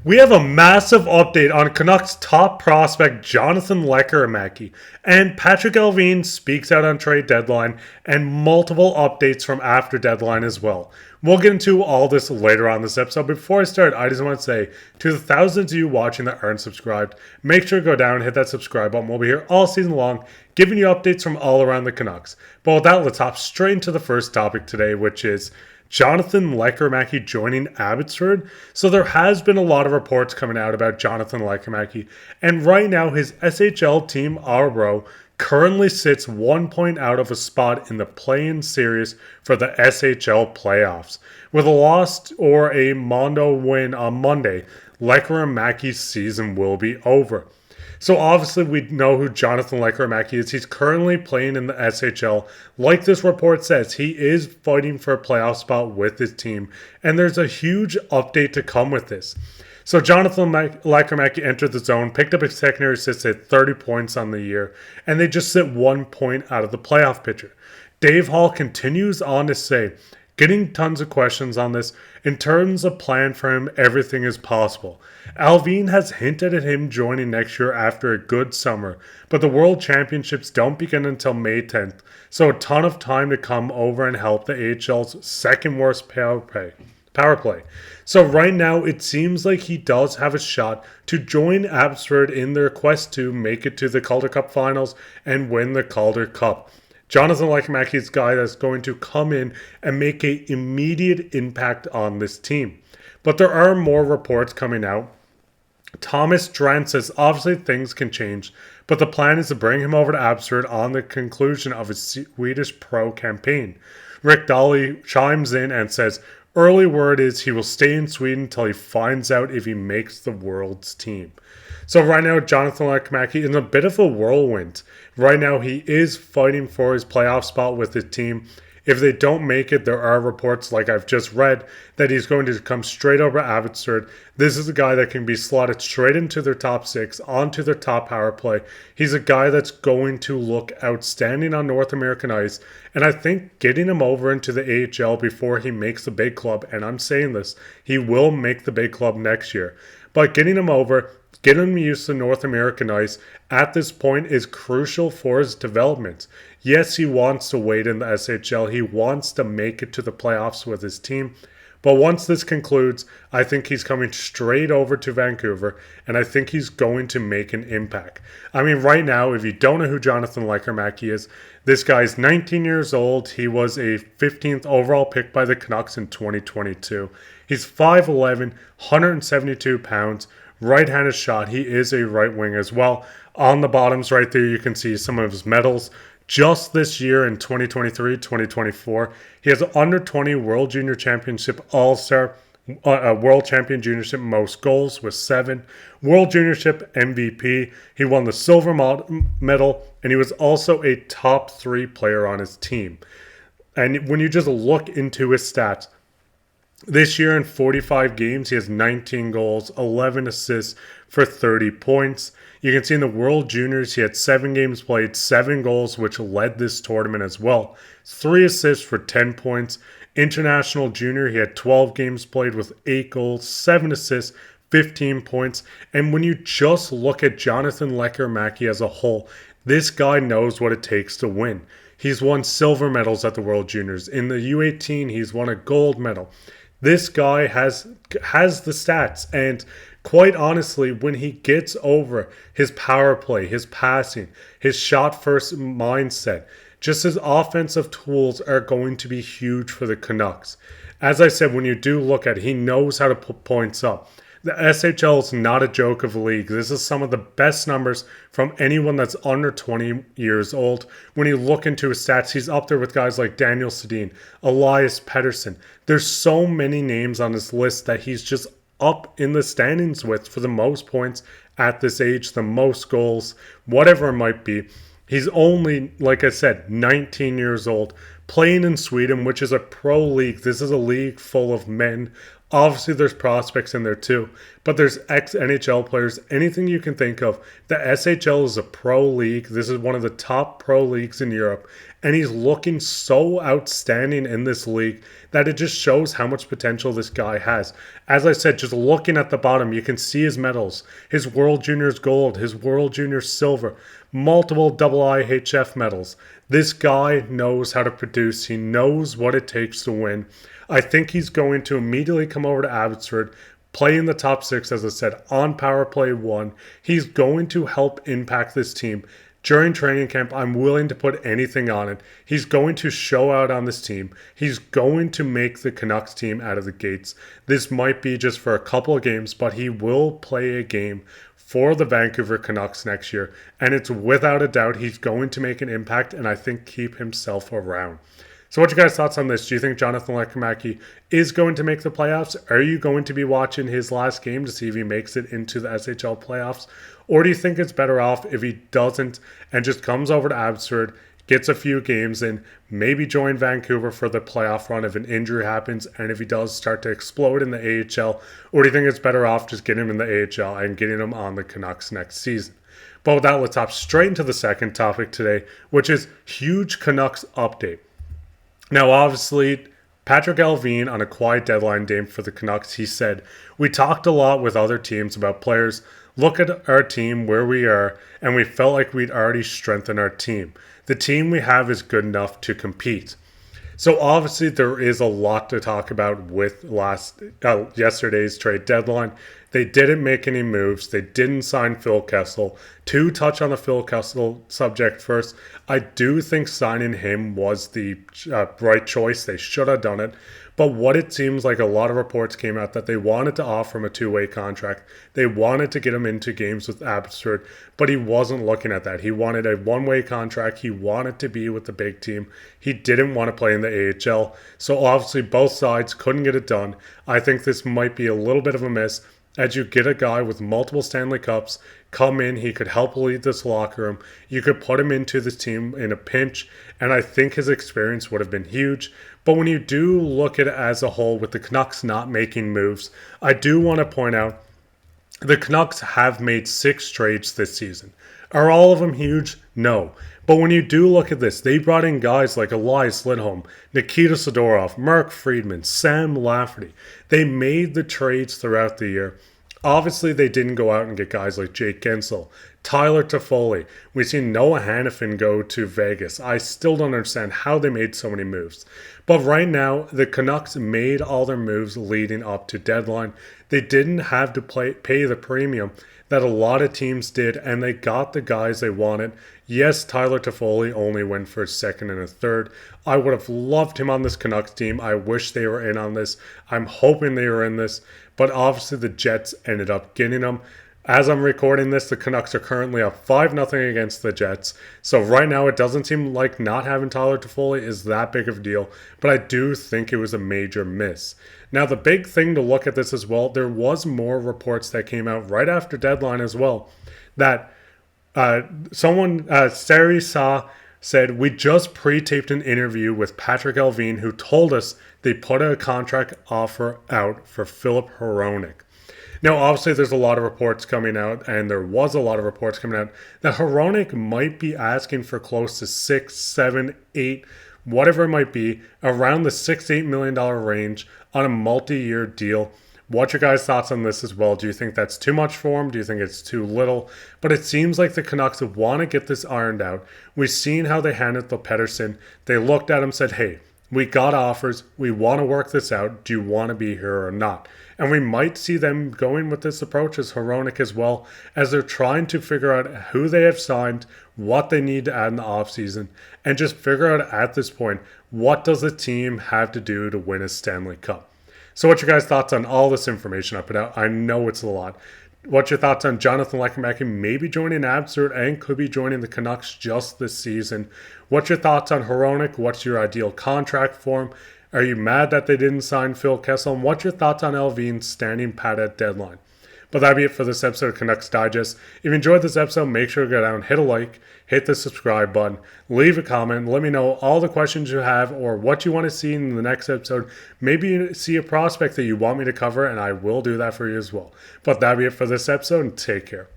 We have a massive update on Canucks top prospect Jonathan Lekkerimäki, and Patrik Allvin speaks out on trade deadline, and multiple updates from after deadline as well. We'll get into all this later on this episode. Before I start, I just want to say to the thousands of you watching that aren't subscribed, make sure to go down and hit that subscribe button. We'll be here all season long, giving you updates from all around the Canucks. But with that, let's hop straight into the first topic today, which is Jonathan Lekkerimäki joining Abbotsford. So there has been a lot of reports coming out about Jonathan Lekkerimäki, and right now his SHL team Arbro currently sits 1 point out of a spot in the play-in series for the SHL playoffs. With a loss or a Mondo win on Monday, Lekkerimäki's season will be over. So obviously we know who Jonathan Lekkerimäki is. He's currently playing in the SHL. Like this report says, he is fighting for a playoff spot with his team. And there's a huge update to come with this. So Jonathan Lekkerimäki entered the zone, picked up a secondary assist at 30 points on the year, and they just sit 1 point out of the playoff picture. Dave Hall continues on to say, getting tons of questions on this. In terms of plan for him, everything is possible. Allvin has hinted at him joining next year after a good summer, but the World Championships don't begin until May 10th, so a ton of time to come over and help the AHL's second worst power play. So right now, it seems like he does have a shot to join Abbotsford in their quest to make it to the Calder Cup finals and win the Calder Cup. Jonathan Lekkerimäki is a guy that's going to come in and make an immediate impact on this team. But there are more reports coming out. Thomas Drent says obviously things can change, but the plan is to bring him over to Abbotsford on the conclusion of his Swedish pro campaign. Rick Daly chimes in and says early word is he will stay in Sweden until he finds out if he makes the world's team. So right now, Jonathan Lekkerimäki is in a bit of a whirlwind. Right now, he is fighting for his playoff spot with his team. If they don't make it, there are reports, like I've just read, that he's going to come straight over Abbotsford. This is a guy that can be slotted straight into their top six, onto their top power play. He's a guy that's going to look outstanding on North American ice. And I think getting him over into the AHL before he makes the big club, and I'm saying this, he will make the big club next year. But getting him over, getting him used to North American ice at this point is crucial for his development. Yes, he wants to wait in the SHL. He wants to make it to the playoffs with his team. But once this concludes, I think he's coming straight over to Vancouver, and I think he's going to make an impact. I mean, right now, if you don't know who Jonathan Lekkerimäki is, this guy's 19 years old. He was a 15th overall pick by the Canucks in 2022. He's 5'11", 172 pounds, right-handed shot. He is a right wing as well. On the bottoms right there, you can see some of his medals. Just this year in 2023-2024, he has an under-20 World Junior Championship All-Star, World Champion Juniorship most goals with 7, World Juniorship MVP. He won the silver medal, and he was also a top 3 player on his team. And when you just look into his stats, this year in 45 games, he has 19 goals, 11 assists for 30 points. You can see in the World Juniors, he had 7 games played, 7 goals, which led this tournament as well. 3 assists for 10 points. International Junior, he had 12 games played with 8 goals, 7 assists, 15 points. And when you just look at Jonathan Lekkerimäki as a whole, this guy knows what it takes to win. He's won silver medals at the World Juniors. In the U18, he's won a gold medal. This guy has the stats, and quite honestly, when he gets over his power play, his passing, his shot-first mindset, just his offensive tools are going to be huge for the Canucks. As I said, when you do look at it, he knows how to put points up. The SHL is not a joke of a league. This is some of the best numbers from anyone that's under 20 years old. When you look into his stats, he's up there with guys like Daniel Sedin, Elias Pettersson. There's so many names on this list that he's just up in the standings with for the most points at this age, the most goals, whatever it might be. He's only, like I said, 19 years old, playing in Sweden, which is a pro league. This is a league full of men. Obviously, there's prospects in there too, but there's ex-NHL players, anything you can think of. The SHL is a pro league. This is one of the top pro leagues in Europe, and he's looking so outstanding in this league that it just shows how much potential this guy has. As I said, just looking at the bottom, you can see his medals, his World Juniors gold, his World Juniors silver, multiple IIHF medals. This guy knows how to produce. He knows what it takes to win. I think he's going to immediately come over to Abbotsford, play in the top 6, as I said, on power play 1. He's going to help impact this team. During training camp, I'm willing to put anything on it. He's going to show out on this team. He's going to make the Canucks team out of the gates. This might be just for a couple of games, but he will play a game for the Vancouver Canucks next year. And it's without a doubt he's going to make an impact and I think keep himself around. So what's your guys' thoughts on this? Do you think Jonathan Lekkerimäki is going to make the playoffs? Are you going to be watching his last game to see if he makes it into the SHL playoffs? Or do you think it's better off if he doesn't and just comes over to Abbotsford, gets a few games in, maybe join Vancouver for the playoff run if an injury happens and if he does start to explode in the AHL? Or do you think it's better off just getting him in the AHL and getting him on the Canucks next season? But with that, let's hop straight into the second topic today, which is huge Canucks update. Now, obviously, Patrik Allvin on a quiet deadline day for the Canucks, he said, "We talked a lot with other teams about players. Look at our team, where we are, and we felt like we'd already strengthened our team. The team we have is good enough to compete." So obviously there is a lot to talk about with yesterday's trade deadline. They didn't make any moves. They didn't sign Phil Kessel. To touch on the Phil Kessel subject first, I do think signing him was the right choice. They should have done it. But what it seems like, a lot of reports came out that they wanted to offer him a two-way contract. They wanted to get him into games with Abbotsford, but he wasn't looking at that. He wanted a one-way contract. He wanted to be with the big team. He didn't want to play in the AHL. So obviously both sides couldn't get it done. I think this might be a little bit of a miss. As you get a guy with multiple Stanley Cups come in, he could help lead this locker room. You could put him into this team in a pinch, and I think his experience would have been huge. But when you do look at it as a whole, with the Canucks not making moves, I do want to point out the Canucks have made 6 trades this season. Are all of them huge? No. But when you do look at this, they brought in guys like Elias Lindholm, Nikita Sidorov, Mark Friedman, Sam Lafferty. They made the trades throughout the year. Obviously, they didn't go out and get guys like Jake Gensel, Tyler Toffoli. We've seen Noah Hannafin go to Vegas. I still don't understand how they made so many moves. But right now, the Canucks made all their moves leading up to deadline. They didn't have to pay the premium that a lot of teams did, and they got the guys they wanted. Yes, Tyler Toffoli only went for a second and a third. I would have loved him on this Canucks team. I wish they were in on this. I'm hoping they were in this. But obviously the Jets ended up getting him. As I'm recording this, the Canucks are currently up 5-0 against the Jets. So right now it doesn't seem like not having Tyler Toffoli is that big of a deal. But I do think it was a major miss. Now the big thing to look at this as well, there was more reports that came out right after deadline as well. That Sari Sa said, "We just pre-taped an interview with Patrik Allvin, who told us they put a contract offer out for Filip Hronek." Now, obviously, there's a lot of reports coming out, and there was a lot of reports coming out, that Hronek might be asking for close to 6, 7, 8, whatever it might be, around the $6 to $8 million range on a multi-year deal. What's your guys' thoughts on this as well? Do you think that's too much for him? Do you think it's too little? But it seems like the Canucks want to get this ironed out. We've seen how they handled the Pettersson. They looked at him and said, "Hey, we got offers. We want to work this out. Do you want to be here or not?" And we might see them going with this approach as Hronek as well, as they're trying to figure out who they have signed, what they need to add in the offseason, and just figure out at this point, what does the team have to do to win a Stanley Cup? So what's your guys' thoughts on all this information I put out? I know it's a lot. What's your thoughts on Jonathan Lekkerimäki maybe joining Abbotsford and could be joining the Canucks just this season? What's your thoughts on Hronek? What's your ideal contract for him? Are you mad that they didn't sign Phil Kessel? And what's your thoughts on Allvin standing pat at deadline? But that'd be it for this episode of Canucks Digest. If you enjoyed this episode, make sure to go down, hit a like, hit the subscribe button, leave a comment, let me know all the questions you have or what you want to see in the next episode. Maybe you see a prospect that you want me to cover, and I will do that for you as well. But that'd be it for this episode, and take care.